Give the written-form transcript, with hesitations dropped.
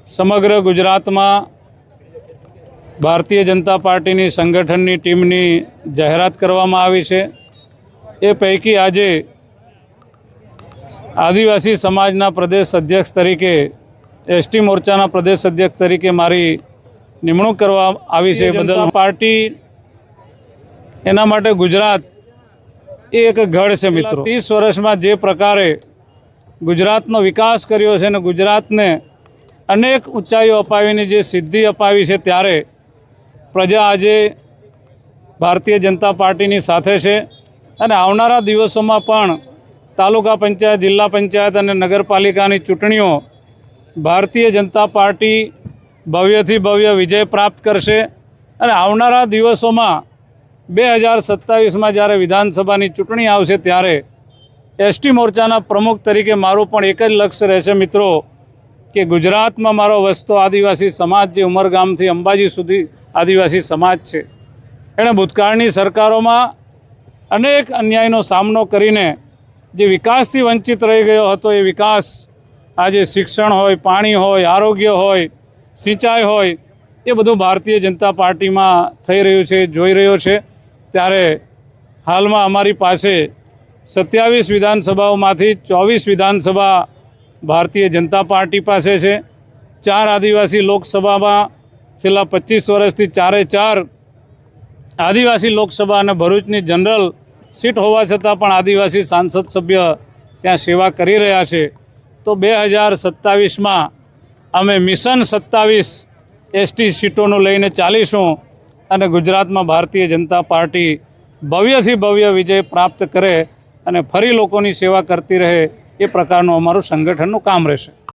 સમગ્ર ગુજરાતમાં ભારતીય જનતા પાર્ટીની સંગઠનની ટીમની જાહેરાત કરવામાં આવી છે। એ પૈકી આજે આદિવાસી સમાજના પ્રદેશ અધ્યક્ષ તરીકે એસટી મોરચાના પ્રદેશ અધ્યક્ષ તરીકે મારી નિમણૂક કરવા આવી છે। બદલ પાર્ટી એના માટે ગુજરાત એ એક ગઢ છે મિત્રો। 30 વર્ષમાં જે પ્રકારે ગુજરાતનો વિકાસ કર્યો છે અને ગુજરાતને અનેક ઊંચાઈઓ અપાવીને જે સિદ્ધિ અપાવી છે, ત્યારે પ્રજા આજે ભારતીય જનતા પાર્ટીની સાથે છે અને આવનારા દિવસોમાં પણ તાલુકા પંચાયત, જિલ્લા પંચાયત અને નગરપાલિકાની ચૂંટણીઓ ભારતીય જનતા પાર્ટી ભવ્યથી ભવ્ય વિજય પ્રાપ્ત કરશે અને આવનારા દિવસોમાં 2027માં જ્યારે વિધાનસભાની ચૂંટણી આવશે ત્યારે એસટી મોરચાના પ્રમુખ તરીકે મારું પણ એક જ લક્ષ્ય રહેશે મિત્રો કે ગુજરાતમાં મારો વસતો આદિવાસી સમાજ જે ઉમરગામથી અંબાજી સુધી આદિવાસી સમાજ છે, એણે ભૂતકાળની સરકારોમાં અનેક અન્યાયનો સામનો કરીને જે વિકાસથી વંચિત રહી ગયો હતો એ વિકાસ આજે શિક્ષણ હોય, પાણી હોય, આરોગ્ય હોય, સિંચાઈ હોય, એ બધું ભારતીય જનતા પાર્ટીમાં થઈ રહ્યું છે, જોઈ રહ્યો છે। ત્યારે હાલમાં અમારી પાસે 27 વિધાનસભાઓમાંથી 24 વિધાનસભા ભારતીય જનતા પાર્ટી પાસે છે। 4 આદિવાસી લોકસભામાં છેલ્લા 25 વર્ષથી 4 આદિવાસી લોકસભા અને ભરૂચની જનરલ સીટ હોવા છતાં પણ આદિવાસી સાંસદ સભ્ય ત્યાં સેવા કરી રહ્યા છે। તો 2027માં અમે મિશન 27 એસટી સીટોનું લઈને ચાલીશું અને ગુજરાતમાં ભારતીય જનતા પાર્ટી ભવ્યથી ભવ્ય વિજય પ્રાપ્ત કરે અને ફરી લોકોની સેવા કરતી રહે, એ પ્રકારનું અમારું સંગઠનનું કામ રહેશે।